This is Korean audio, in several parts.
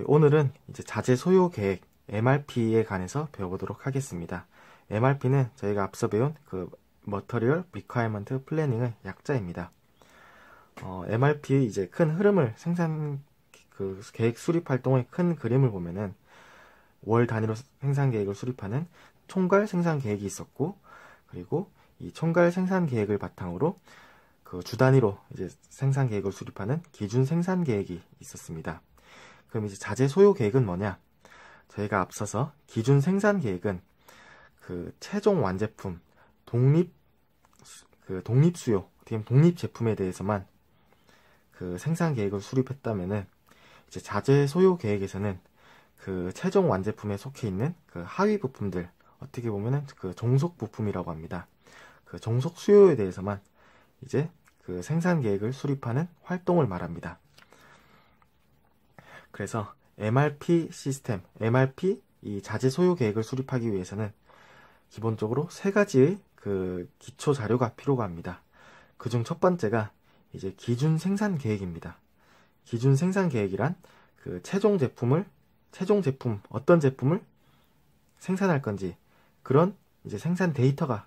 오늘은 이제 자재 소요 계획 MRP에 관해서 배워보도록 하겠습니다. MRP는 저희가 앞서 배운 그 Material Requirement Planning의 약자입니다. MRP의 이제 큰 흐름을 그 계획 수립 활동의 큰 그림을 보면은 월 단위로 생산 계획을 수립하는 총괄 생산 계획이 있었고, 그리고 이 총괄 생산 계획을 바탕으로 그 주 단위로 이제 생산 계획을 수립하는 기준 생산 계획이 있었습니다. 그럼 이제 자재 소요 계획은 뭐냐? 저희가 앞서서 기준 생산 계획은 그 최종 완제품 독립 수요, 독립 제품에 대해서만 그 생산 계획을 수립했다면은, 이제 자재 소요 계획에서는 그 최종 완제품에 속해 있는 그 하위 부품들, 어떻게 보면은 그 종속 부품이라고 합니다. 그 종속 수요에 대해서만 이제 그 생산 계획을 수립하는 활동을 말합니다. 그래서 MRP 시스템, MRP 이 자재 소요 계획을 수립하기 위해서는 기본적으로 세 가지의 그 기초 자료가 필요가 합니다. 그중 첫 번째가 이제 기준 생산 계획입니다. 기준 생산 계획이란 그 최종 제품, 어떤 제품을 생산할 건지, 그런 이제 생산 데이터가,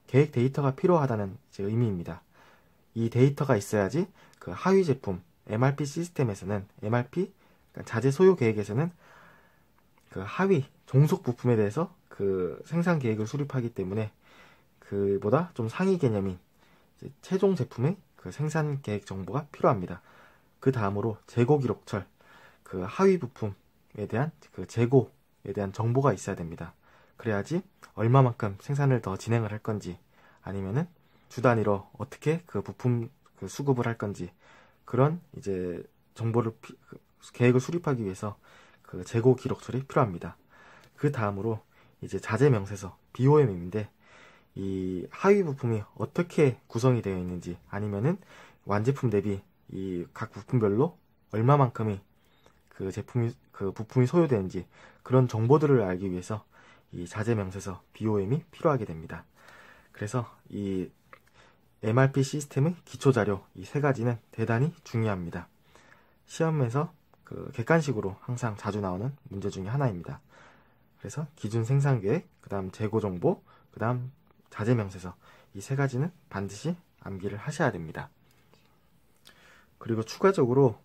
계획 데이터가 필요하다는 이제 의미입니다. 이 데이터가 있어야지 그 하위 제품, MRP 시스템에서는, MRP, 그러니까 자재 소요 계획에서는 그 하위, 종속 부품에 대해서 그 생산 계획을 수립하기 때문에 그보다 좀 상위 개념인 이제 최종 제품의 그 생산 계획 정보가 필요합니다. 그 다음으로 재고 기록철, 그 하위 부품에 대한 그 재고에 대한 정보가 있어야 됩니다. 그래야지 얼마만큼 생산을 더 진행을 할 건지, 아니면은 주 단위로 어떻게 그 부품 그 수급을 할 건지, 그런 이제 정보를 계획을 수립하기 위해서 그 재고 기록철이 필요합니다. 그 다음으로 이제 자재 명세서 BOM인데, 이 하위 부품이 어떻게 구성이 되어 있는지, 아니면은 완제품 대비 이 각 부품별로 얼마만큼이 그 부품이 소요되는지, 그런 정보들을 알기 위해서 이 자재 명세서 BOM이 필요하게 됩니다. 그래서 이 MRP 시스템의 기초 자료 이 세 가지는 대단히 중요합니다. 시험에서 그 객관식으로 항상 자주 나오는 문제 중에 하나입니다. 그래서 기준 생산 계획, 그 다음 재고 정보, 그 다음 자재 명세서, 이 세 가지는 반드시 암기를 하셔야 됩니다. 그리고 추가적으로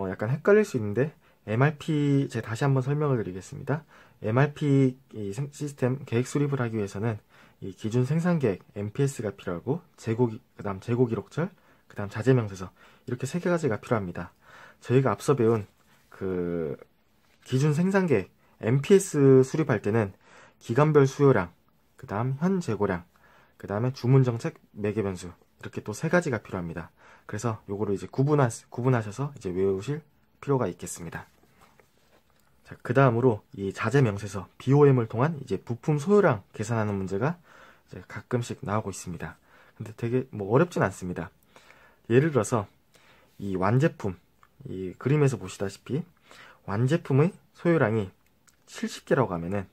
약간 헷갈릴 수 있는데, MRP 제가 다시 한번 설명을 드리겠습니다. MRP 이 시스템 계획 수립을 하기 위해서는 이 기준 생산 계획 MPS가 필요하고, 그다음 재고 기록철, 그다음 자재 명세서, 이렇게 세 가지가 필요합니다. 저희가 앞서 배운 그 기준 생산 계획 MPS 수립할 때는 기간별 수요량, 그 다음 현 재고량, 그 다음에 주문 정책 매개 변수, 이렇게 또 세 가지가 필요합니다. 그래서 요거를 이제 구분하셔서 이제 외우실 필요가 있겠습니다. 자, 그 다음으로 이 자재 명세서 BOM을 통한 이제 부품 소요량 계산하는 문제가 이제 가끔씩 나오고 있습니다. 근데 되게 뭐 어렵진 않습니다. 예를 들어서 이 완제품, 이 그림에서 보시다시피 완제품의 소요량이 70개라고 하면은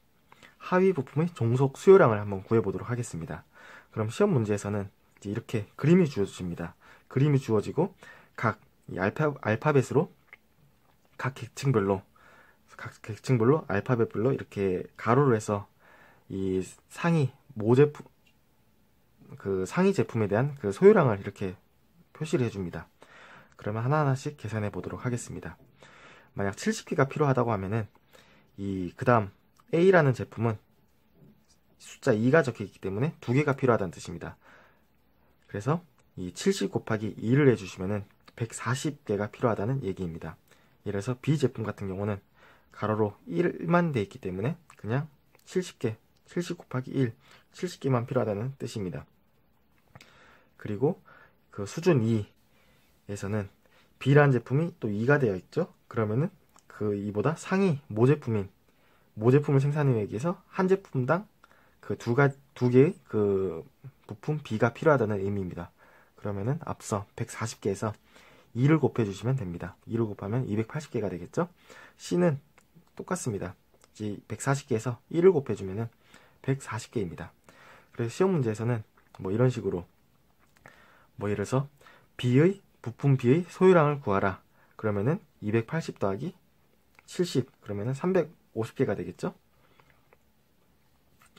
하위 부품의 종속 수요량을 한번 구해보도록 하겠습니다. 그럼 시험 문제에서는 이제 이렇게 그림이 주어집니다. 그림이 주어지고 각 이 알파벳으로 각 계층별로 알파벳별로 이렇게 가로로 해서 이 상위 모제품, 그 상위 제품에 대한 그 소요량을 이렇게 표시를 해줍니다. 그러면 하나하나씩 계산해 보도록 하겠습니다. 만약 70개가 필요하다고 하면은 그 다음 A라는 제품은 숫자 2가 적혀 있기 때문에 2개가 필요하다는 뜻입니다. 그래서 이 70 곱하기 2를 해주시면은 140개가 필요하다는 얘기입니다. 예를 들어서 B 제품 같은 경우는 가로로 1만 돼 있기 때문에 그냥 70개, 70 곱하기 1, 70개만 필요하다는 뜻입니다. 그리고 그 수준 2에서는 B라는 제품이 또 2가 되어 있죠. 그러면은 그 이보다 상위 모제품을 생산하기 위해서 한 제품당 그 두 개의 그 부품 B가 필요하다는 의미입니다. 그러면은 앞서 140개에서 2를 곱해 주시면 됩니다. 2를 곱하면 280개가 되겠죠. C는 똑같습니다. 140개에서 1을 곱해 주면은 140개입니다. 그래서 시험 문제에서는 뭐 이런 식으로 뭐 예를 들어서 부품 B의 소요량을 구하라. 그러면은 280 더하기 70 그러면은 350개가 되겠죠?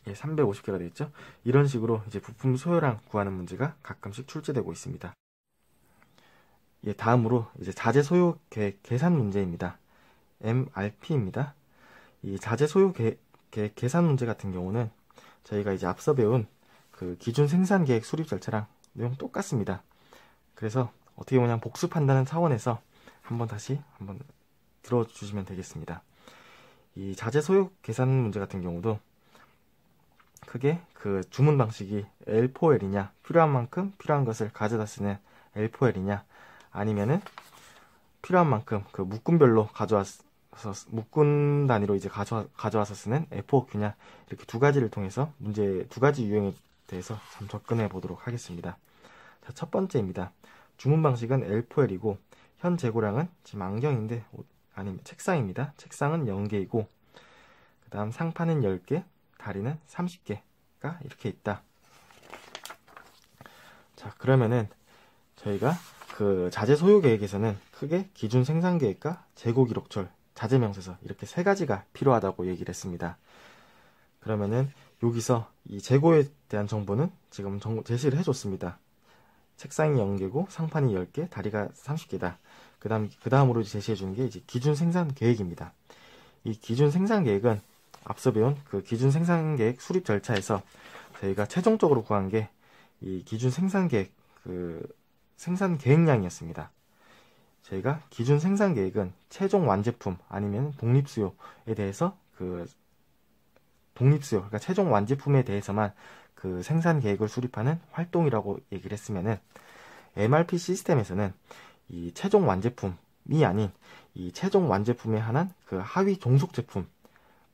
예, 350개가 되겠죠? 이런 식으로 이제 부품 소요량 구하는 문제가 가끔씩 출제되고 있습니다. 예, 다음으로 이제 자재 소요 계획 계산 문제입니다. MRP입니다. 이 자재 소요 계획 계산 문제 같은 경우는 저희가 이제 앞서 배운 그 기준 생산 계획 수립 절차랑 내용 똑같습니다. 그래서 어떻게 보면 복습한다는 차원에서 다시 한번 들어주시면 되겠습니다. 이 자재 소요 계산 문제 같은 경우도 크게 그 주문 방식이 L4L이냐, 필요한 만큼 필요한 것을 가져다 쓰는 L4L이냐, 아니면은 필요한 만큼 그 묶음별로 묶음 단위로 이제 가져와서 쓰는 F5Q냐, 이렇게 두 가지를 통해서 문제 두 가지 유형에 대해서 좀 접근해 보도록 하겠습니다. 자, 첫 번째입니다. 주문 방식은 L4L이고 현 재고량은 지금 안경인데 아니면 책상입니다. 책상은 0개이고 그 다음 상판은 10개, 다리는 30개가 이렇게 있다. 자, 그러면은 저희가 그 자재 소요 계획에서는 크게 기준 생산 계획과 재고 기록철, 자재 명세서 이렇게 세 가지가 필요하다고 얘기를 했습니다. 그러면은 여기서 이 재고에 대한 정보는 지금 제시를 해줬습니다. 책상이 0개고 상판이 10개, 다리가 30개다. 그 다음으로 제시해 주는 게 이제 기준 생산 계획입니다. 이 기준 생산 계획은 앞서 배운 그 기준 생산 계획 수립 절차에서 저희가 최종적으로 구한 게 이 기준 생산 계획 그 생산 계획량이었습니다. 저희가 기준 생산 계획은 최종 완제품 아니면 독립수요에 대해서 그 독립수요, 그러니까 최종 완제품에 대해서만 그 생산 계획을 수립하는 활동이라고 얘기를 했으면은 MRP 시스템에서는 이 최종 완제품이 아닌 이 최종 완제품에 한한 그 하위 종속 제품,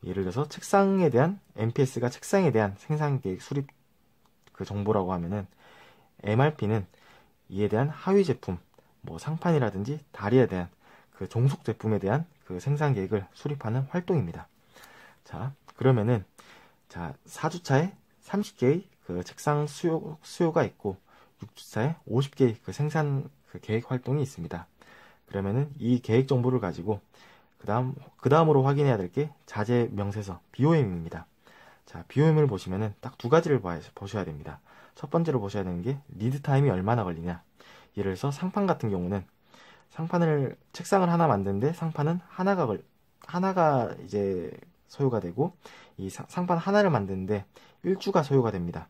예를 들어서 책상에 대한 MPS가 책상에 대한 생산 계획 수립 그 정보라고 하면은 MRP는 이에 대한 하위 제품, 뭐 상판이라든지 다리에 대한 그 종속 제품에 대한 그 생산 계획을 수립하는 활동입니다. 자, 그러면은 자, 4주차에 30개의 그 책상 수요가 있고 6주차에 50개의 그 생산 그 계획 활동이 있습니다. 그러면은 이 계획 정보를 가지고 그 다음으로 확인해야 될 게 자재 명세서 BOM입니다. 자, BOM을 보시면은 딱 두 가지를 보셔야 됩니다. 첫 번째로 보셔야 되는 게 리드 타임이 얼마나 걸리냐. 예를 들어서 상판 같은 경우는 책상을 하나 만드는데 상판은 하나가 이제 소요가 되고 이 상판 하나를 만드는데 1주가 소요가 됩니다.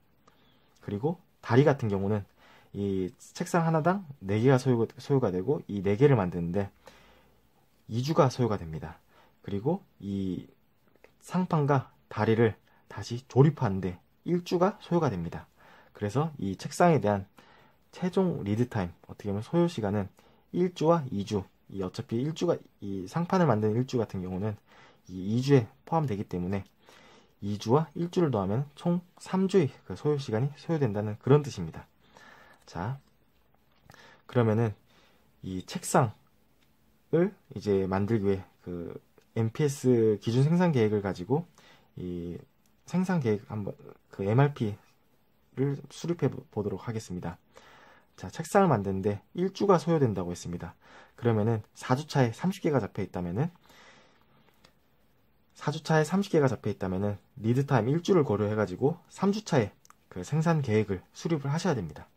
그리고 다리 같은 경우는 이 책상 하나당 4개가 소요가 되고 이 4개를 만드는데 2주가 소요가 됩니다. 그리고 이 상판과 다리를 다시 조립하는데 1주가 소요가 됩니다. 그래서 이 책상에 대한 최종 리드 타임, 어떻게 보면 소요 시간은 1주와 2주, 어차피 이 상판을 만드는 1주 같은 경우는 이 2주에 포함되기 때문에 2주와 1주를 더하면 총 3주의 그 소요 시간이 소요된다는 그런 뜻입니다. 자, 그러면은 이 책상을 이제 만들기 위해 그 MPS 기준 생산 계획을 가지고 이 생산 계획 그 MRP를 수립해 보도록 하겠습니다. 자, 책상을 만드는데 1주가 소요된다고 했습니다. 그러면은 4주차에 30개가 잡혀 있다면은 리드 타임 1주를 고려해 가지고 3주차에 그 생산 계획을 수립을 하셔야 됩니다.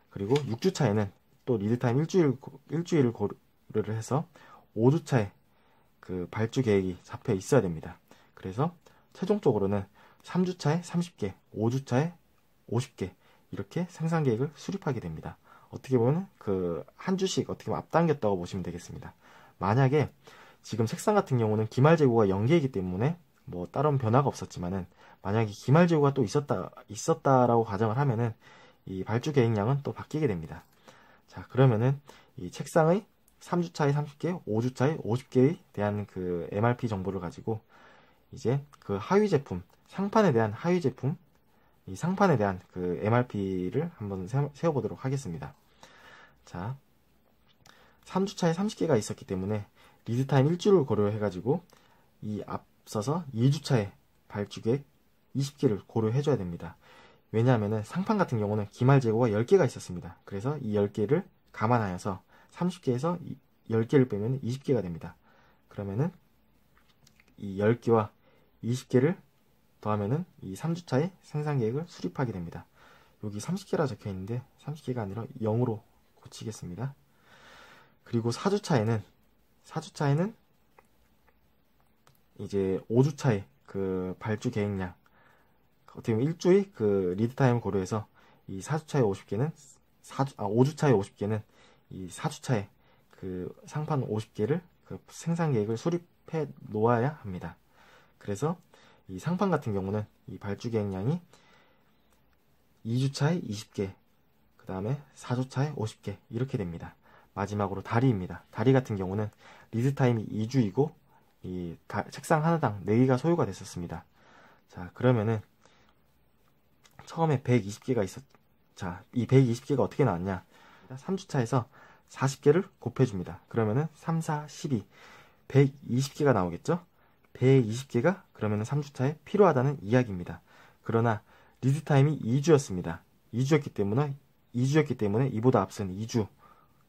그리고 6주차에는 또 리드 타임 일주일을 고려를 해서 5주차에 그 발주 계획이 잡혀 있어야 됩니다. 그래서 최종적으로는 3주차에 30개, 5주차에 50개 이렇게 생산 계획을 수립하게 됩니다. 어떻게 보면 그 한 주씩 어떻게 보면 앞당겼다고 보시면 되겠습니다. 만약에 지금 책상 같은 경우는 기말 재고가 0개이기 때문에 뭐 다른 변화가 없었지만은 만약에 기말 재고가 또 있었다라고 가정을 하면은 이 발주 계획량은 또 바뀌게 됩니다. 자, 그러면은 이 책상의 3주차에 30개, 5주차에 50개에 대한 그 MRP 정보를 가지고 이제 그 하위 제품, 상판에 대한 하위 제품, 이 상판에 대한 그 MRP를 한번 세워보도록 하겠습니다. 자, 3주차에 30개가 있었기 때문에 리드타임 1주를 고려해가지고 이 앞서서 2주차에 발주계획 20개를 고려해줘야 됩니다. 왜냐하면 상판 같은 경우는 기말 재고가 10개가 있었습니다. 그래서 이 10개를 감안하여서 30개에서 10개를 빼면 20개가 됩니다. 그러면은 이 10개와 20개를 더하면은 이 3주차의 생산 계획을 수립하게 됩니다. 여기 30개라 적혀 있는데 30개가 아니라 0으로 고치겠습니다. 그리고 4주차에는 이제 5주차의 그 발주 계획량, 어떻게 보면 1주의 그 리드 타임 고려해서 이 4주차의 50개는 5주차의 50개는 이 4주차의 그 상판 50개를 그 생산 계획을 수립해 놓아야 합니다. 그래서 이 상판 같은 경우는 이 발주 계획량이 2주차에 20개, 그 다음에 4주차에 50개 이렇게 됩니다. 마지막으로 다리입니다. 다리 같은 경우는 리드 타임이 2주이고 이 책상 하나당 4개가 소요가 됐었습니다. 자, 그러면은 처음에 120개가 자, 이 120개가 어떻게 나왔냐? 3주차에서 40개를 곱해줍니다. 그러면은 3, 4, 12, 120개가 나오겠죠? 120개가 그러면은 3주차에 필요하다는 이야기입니다. 그러나 리드 타임이 2주였습니다. 2주였기 때문에 이보다 앞선 2주,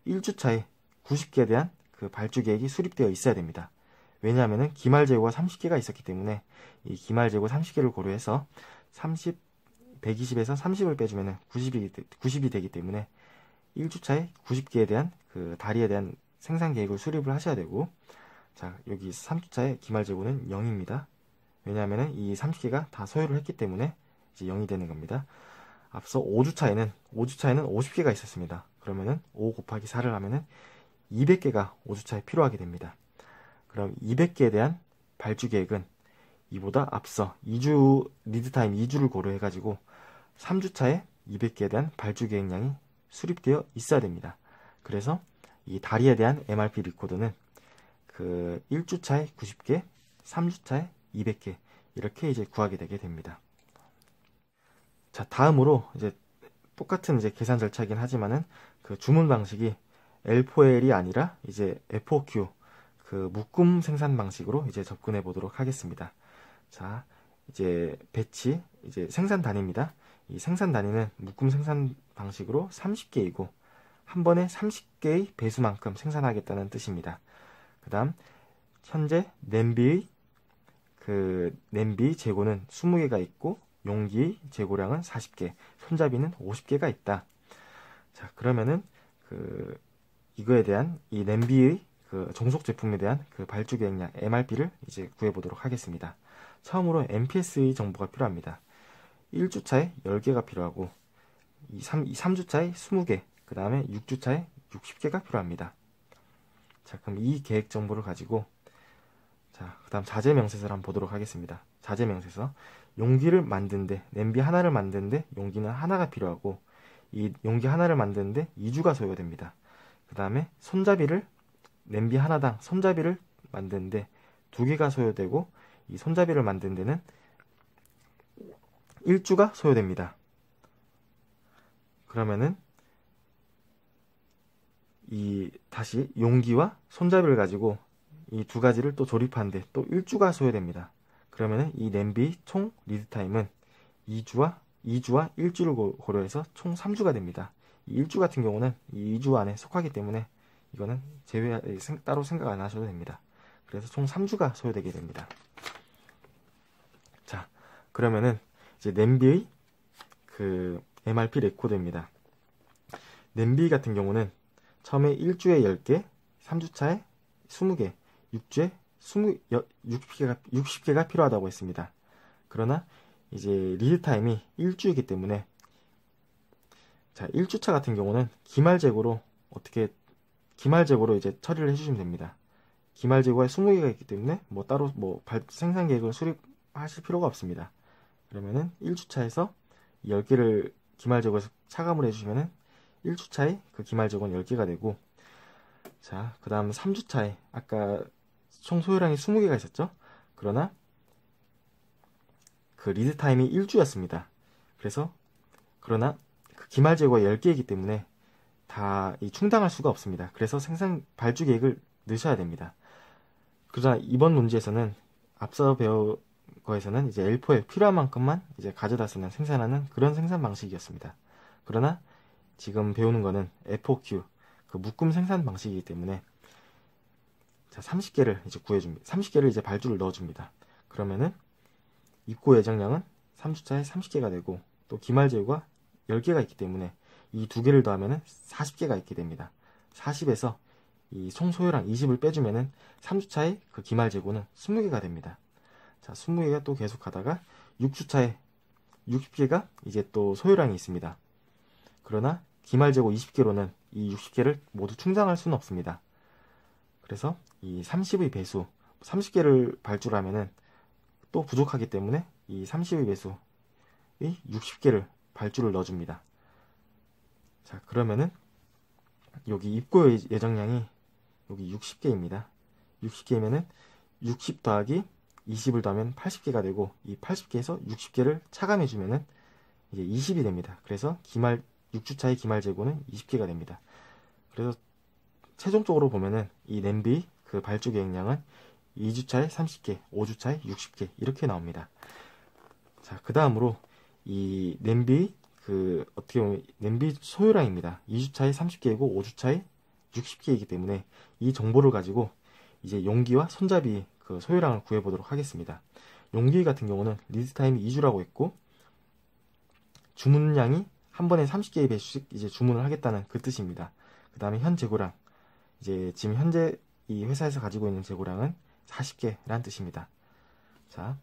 1주차에 90개에 대한 그 발주 계획이 수립되어 있어야 됩니다. 왜냐하면은 기말 재고가 30개가 있었기 때문에 이 기말 재고 30개를 고려해서 120에서 30을 빼주면은 90이 되기 때문에 1주차에 90개에 대한 그 다리에 대한 생산 계획을 수립을 하셔야 되고, 자, 여기 3주차에 기말 재고는 0입니다. 왜냐하면은 이 30개가 다 소요를 했기 때문에 이제 0이 되는 겁니다. 앞서 5주차에는 50개가 있었습니다. 그러면은 5 곱하기 4를 하면은 200개가 5주차에 필요하게 됩니다. 그럼 200개에 대한 발주 계획은 이보다 앞서 2주 리드 타임 2주를 고려해 가지고 3주차에 200개에 대한 발주 계획량이 수립되어 있어야 됩니다. 그래서 이 다리에 대한 MRP 리코더는 그 1주차에 90개, 3주차에 200개 이렇게 이제 구하게 되게 됩니다. 자, 다음으로 이제 똑같은 이제 계산 절차이긴 하지만은 그 주문 방식이 L4L이 아니라 이제 F4Q 그 묶음 생산 방식으로 이제 접근해 보도록 하겠습니다. 자, 이제 배치, 이제 생산 단위입니다. 이 생산 단위는 묶음 생산 방식으로 30개이고 한 번에 30개의 배수만큼 생산하겠다는 뜻입니다. 그 다음 현재 냄비 재고는 20개가 있고 용기 재고량은 40개, 손잡이는 50개가 있다. 자, 그러면은 이거에 대한 이 냄비의 그 종속 제품에 대한 그 발주 계획량 MRP를 이제 구해 보도록 하겠습니다. 처음으로 MPS의 정보가 필요합니다. 1주차에 10개가 필요하고 3주차에 20개, 그 다음에 6주차에 60개가 필요합니다. 자, 그럼 이 계획 정보를 가지고 자, 그 다음 자재 명세서를 한번 보도록 하겠습니다. 자재 명세서. 용기를 만드는데, 냄비 하나를 만드는데 용기는 하나가 필요하고 이 용기 하나를 만드는데 2주가 소요됩니다. 그 다음에 냄비 하나당 손잡이를 만드는데 2개가 소요되고 이 손잡이를 만드는 데는 1주가 소요됩니다. 그러면은 다시 용기와 손잡이를 가지고 이 두 가지를 또 조립하는데 또 1주가 소요됩니다. 그러면은 이 냄비 총 리드 타임은 2주와 1주를 고려해서 총 3주가 됩니다. 이 1주 같은 경우는 이 2주 안에 속하기 때문에 이거는 따로 생각 안 하셔도 됩니다. 그래서 총 3주가 소요되게 됩니다. 자, 그러면은 이제 냄비의 그 MRP 레코드입니다. 냄비 같은 경우는 처음에 1주에 10개, 3주차에 20개, 6주에 60개가 필요하다고 했습니다. 그러나 이제 리드 타임이 1주이기 때문에 자, 1주차 같은 경우는 기말 재고로 이제 처리를 해주시면 됩니다. 기말 재고가 20개가 있기 때문에 따로 생산 계획을 수립하실 필요가 없습니다. 그러면은 1주차에서 10개를 기말 재고에서 차감을 해주시면은 1주차에 그 기말 재고는 10개가 되고, 자, 그 다음 3주차에 아까 총 소요량이 20개가 있었죠? 그러나 그 리드 타임이 1주였습니다. 그러나 그 기말 재고가 10개이기 때문에 다 충당할 수가 없습니다. 그래서 생산 발주 계획을 넣으셔야 됩니다. 그러나 이번 문제에서는 앞서 배운 거에서는 이제 L4에 필요한 만큼만 이제 가져다 쓰는 생산하는 그런 생산 방식이었습니다. 그러나 지금 배우는 거는 F4Q 그 묶음 생산 방식이기 때문에 자, 30개를 이제 구해줍니다. 30개를 이제 발주를 넣어줍니다. 그러면은 입고 예정량은 3주차에 30개가 되고, 또 기말 제고가 10개가 있기 때문에 이 두 개를 더하면은 40개가 있게 됩니다. 40에서 이 총 소요량 20을 빼주면은 3주차에 그 기말 재고는 20개가 됩니다. 자, 20개가 또 계속 가다가 6주차에 60개가 이제 또 소요량이 있습니다. 그러나 기말 재고 20개로는 이 60개를 모두 충당할 수는 없습니다. 그래서 이 30의 배수, 30개를 발주를 하면은 또 부족하기 때문에 이 30의 배수의 60개를 발주를 넣어줍니다. 자, 그러면은 여기 입고 예정량이 여기 60개입니다. 60개면은 60 더하기 20을 더하면 80개가 되고, 이 80개에서 60개를 차감해주면은 이제 20이 됩니다. 그래서 6주차의 기말 재고는 20개가 됩니다. 그래서 최종적으로 보면은 이 냄비 그 발주 계획량은 2주차에 30개, 5주차에 60개 이렇게 나옵니다. 자, 그 다음으로 이 냄비 어떻게 보면 냄비 소요량입니다. 2주차에 30개이고 5주차에 60개이기 때문에 이 정보를 가지고 이제 용기와 손잡이 그 소요량을 구해보도록 하겠습니다. 용기 같은 경우는 리드타임이 2주라고 했고, 주문량이 한 번에 30개의 배수씩 이제 주문을 하겠다는 그 뜻입니다. 그 다음에 현 재고량, 이제 지금 현재 이 회사에서 가지고 있는 재고량은 40개란 뜻입니다. 자,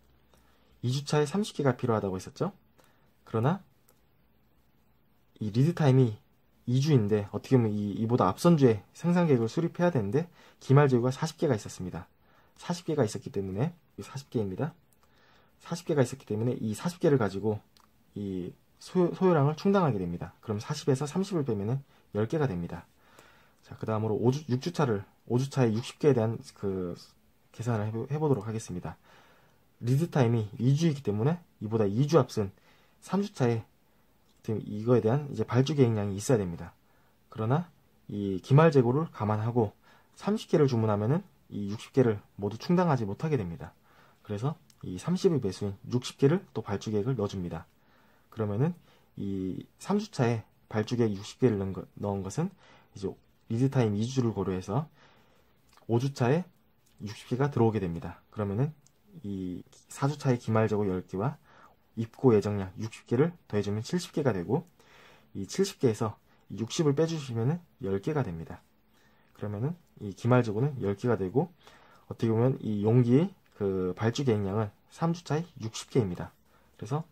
2주차에 30개가 필요하다고 했었죠? 그러나 이 리드타임이 2주인데 어떻게 보면 이보다 앞선 주에 생산 계획을 수립해야 되는데 기말 재고가 40개가 있었습니다. 40개가 있었기 때문에 40개입니다. 40개가 있었기 때문에 이 40개를 가지고 이 소요량을 충당하게 됩니다. 그럼 40에서 30을 빼면은 10개가 됩니다. 자, 그 다음으로 6주차에 60개에 대한 그 계산을 해보도록 하겠습니다. 리드타임이 2주이기 때문에 이보다 2주 앞선 3주차에 이거에 대한 이제 발주 계획량이 있어야 됩니다. 그러나 이 기말 재고를 감안하고 30개를 주문하면은 이 60개를 모두 충당하지 못하게 됩니다. 그래서 이 30의 배수인 60개를 또 발주 계획을 넣어줍니다. 그러면은 이 3주차에 발주 계획 60개를 넣은 것은 이제 리드타임 2주를 고려해서 5주차에 60개가 들어오게 됩니다. 그러면은 이 4주차의 기말 재고 10개와 입고 예정량 60개를 더해주면 70개가 되고, 이 70개에서 60을 빼주시면 10개가 됩니다. 그러면은 이 기말 재고는 10개가 되고, 어떻게 보면 이 용기의 그 발주 계획량은 3주차에 60개입니다. 그래서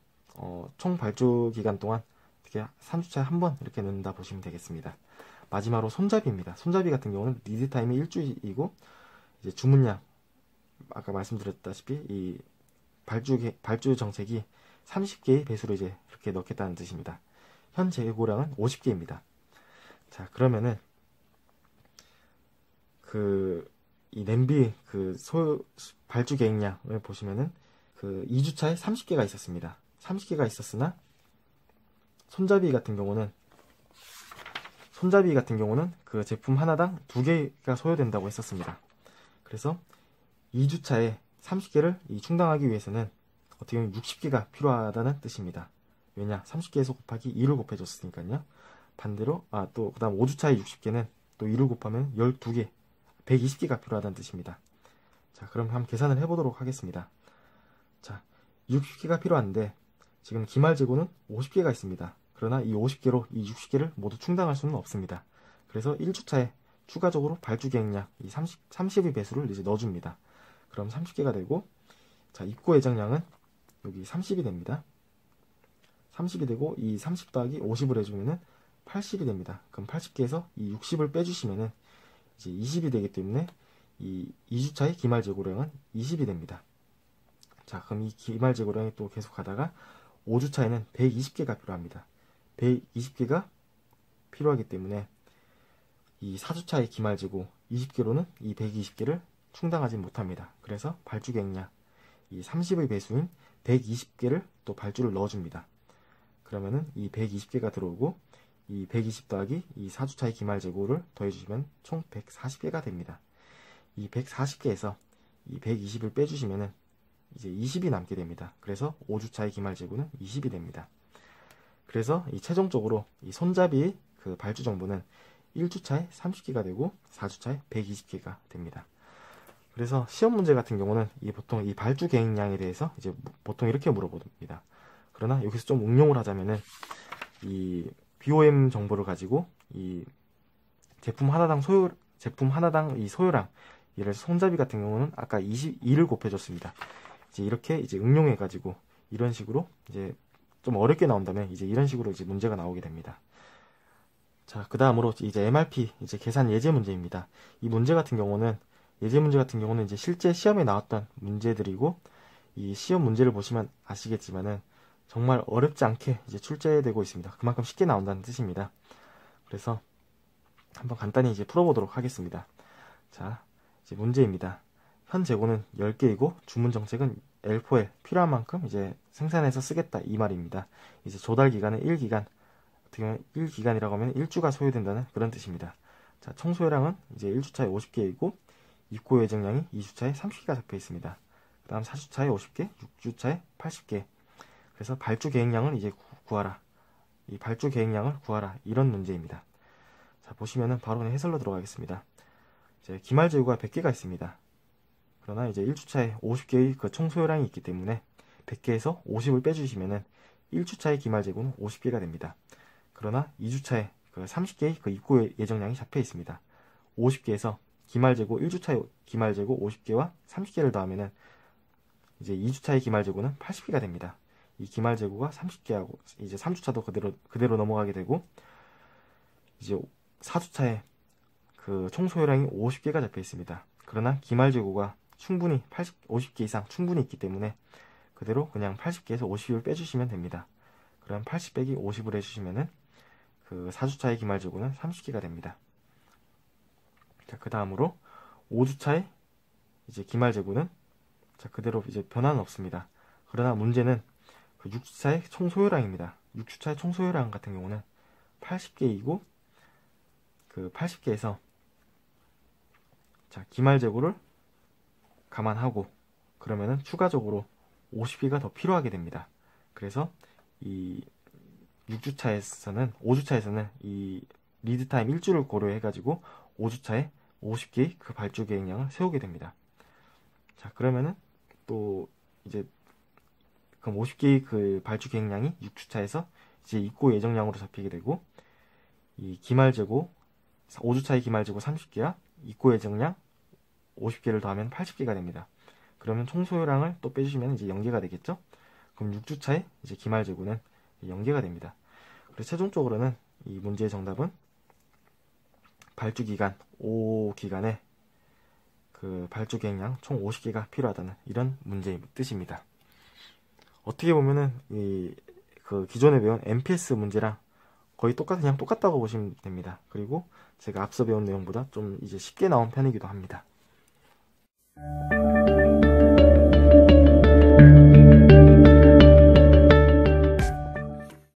총 발주 기간 동안 어떻게 3주차에 한 번 이렇게 넣는다 보시면 되겠습니다. 마지막으로 손잡이입니다. 손잡이 같은 경우는 리드 타임이 일주이고, 이제 주문량 아까 말씀드렸다시피 이 발주 정책이 30개의 배수로 이제 이렇게 넣겠다는 뜻입니다. 현 재고량은 50개입니다. 자, 그러면은 이 냄비 발주 계획량을 보시면은 2주차에 30개가 있었습니다. 30개가 있었으나 손잡이 같은 경우는 그 제품 하나당 2개가 소요된다고 했었습니다. 그래서 2주차에 30개를 충당하기 위해서는 어떻게 보면 60개가 필요하다는 뜻입니다. 왜냐? 30개에서 곱하기 2를 곱해줬으니까요. 반대로 또 그 다음 5주차에 60개는 또 2를 곱하면 12개, 120개가 필요하다는 뜻입니다. 자, 그럼 한번 계산을 해보도록 하겠습니다. 자, 60개가 필요한데 지금 기말 재고는 50개가 있습니다. 그러나 이 50개로 이 60개를 모두 충당할 수는 없습니다. 그래서 1주차에 추가적으로 발주 계획량 이 30의 배수를 이제 넣어줍니다. 그럼 30개가 되고, 자, 입고 예정량은 여기 30이 됩니다. 30이 되고, 이 30 더하기 50을 해주면은 80이 됩니다. 그럼 80개에서 이 60을 빼주시면은 이제 20이 되기 때문에 이 2주차의 기말 재고량은 20이 됩니다. 자, 그럼 이 기말 재고량이 또 계속 가다가 5주차에는 120개가 필요합니다. 120개가 필요하기 때문에 이 4주차의 기말 재고 20개로는 이 120개를 충당하지 못합니다. 그래서 발주 계획량 이 30의 배수인 120개를 또 발주를 넣어줍니다. 그러면은 이 120개가 들어오고, 이 120 더하기 이 4주차의 기말 재고를 더해주시면 총 140개가 됩니다. 이 140개에서 이 120을 빼주시면은 이제 20이 남게 됩니다. 그래서 5주차의 기말 재고는 20이 됩니다. 그래서 이 최종적으로 이 손잡이의 그 발주 정보는 1주차에 30개가 되고 4주차에 120개가 됩니다. 그래서 시험 문제 같은 경우는 보통 이 발주 계획량에 대해서 이제 보통 이렇게 물어봅니다. 그러나 여기서 좀 응용을 하자면은 이 BOM 정보를 가지고 이 제품 하나당 이 소요량, 예를 들어서 손잡이 같은 경우는 아까 22를 곱해줬습니다. 이제 이렇게 이제 응용해가지고 이런 식으로 이제 좀 어렵게 나온다면 이제 이런 식으로 이제 문제가 나오게 됩니다. 자, 그 다음으로 이제 MRP 이제 계산 예제 문제입니다. 이 문제 같은 경우는 예제 문제 같은 경우는 이제 실제 시험에 나왔던 문제들이고 이 시험 문제를 보시면 아시겠지만은 정말 어렵지 않게 이제 출제되고 있습니다. 그만큼 쉽게 나온다는 뜻입니다. 그래서 한번 간단히 이제 풀어보도록 하겠습니다. 자, 이제 문제입니다. 현 재고는 10개이고 주문 정책은 L4L 필요한 만큼 이제 생산해서 쓰겠다 이 말입니다. 이제 조달 기간은 1기간, 어떻게 보면 1기간이라고 하면 1주가 소요된다는 그런 뜻입니다. 자, 총 소요량은 이제 1주차에 50개이고 입고 예정량이 2주차에 30개가 잡혀 있습니다. 그 다음 4주차에 50개, 6주차에 80개. 그래서 발주 계획량을 이제 구하라. 이 발주 계획량을 구하라. 이런 문제입니다. 자, 보시면은 바로 그냥 해설로 들어가겠습니다. 이제 기말 재고가 100개가 있습니다. 그러나 이제 1주차에 50개의 그 총 소요량이 있기 때문에 100개에서 50을 빼주시면은 1주차의 기말 재고는 50개가 됩니다. 그러나 2주차에 그 30개의 그 입고 예정량이 잡혀 있습니다. 50개에서 기말 재고 1주차의 기말 재고 50개와 30개를 더하면은 이제 2주차의 기말 재고는 80개가 됩니다. 이 기말 재고가 30개하고 이제 3주차도 그대로 넘어가게 되고 이제 4주차에 그 총 소요량이 50개가 잡혀 있습니다. 그러나 기말 재고가 충분히 50개 이상 충분히 있기 때문에 그대로 그냥 80개에서 50을 빼주시면 됩니다. 그럼 80 빼기 50을 해주시면은 그 4주차의 기말 재고는 30개가 됩니다. 자, 그 다음으로 5주차의 이제 기말 재고는 자, 그대로 이제 변화는 없습니다. 그러나 문제는 그 6주차의 총 소요량입니다. 6주차의 총 소요량 같은 경우는 80개이고 그 80개에서 자, 기말 재고를 감안하고 그러면은 추가적으로 50개가 더 필요하게 됩니다. 그래서 이 5주차에서는 이 리드타임 1주를 고려해가지고 5주차에 50개의 그 발주 계획량을 세우게 됩니다. 자, 그러면은 또 이제 그럼 50개의 그 발주 계획량이 6주차에서 이제 입고 예정량으로 잡히게 되고 이 기말 재고 5주차의 기말 재고 30개와 입고 예정량 50개를 더하면 80개가 됩니다. 그러면 총 소요량을 또 빼주시면 이제 0개가 되겠죠? 그럼 6주차의 이제 기말 재고는 0개가 됩니다. 그래서 최종적으로는 이 문제의 정답은 발주 기간 5기간에 그 발주 계획량 총 50개가 필요하다는 이런 문제의 뜻입니다. 어떻게 보면은 그 기존에 배운 MPS 문제랑 거의 그냥 똑같다고 보시면 됩니다. 그리고 제가 앞서 배운 내용보다 좀 이제 쉽게 나온 편이기도 합니다.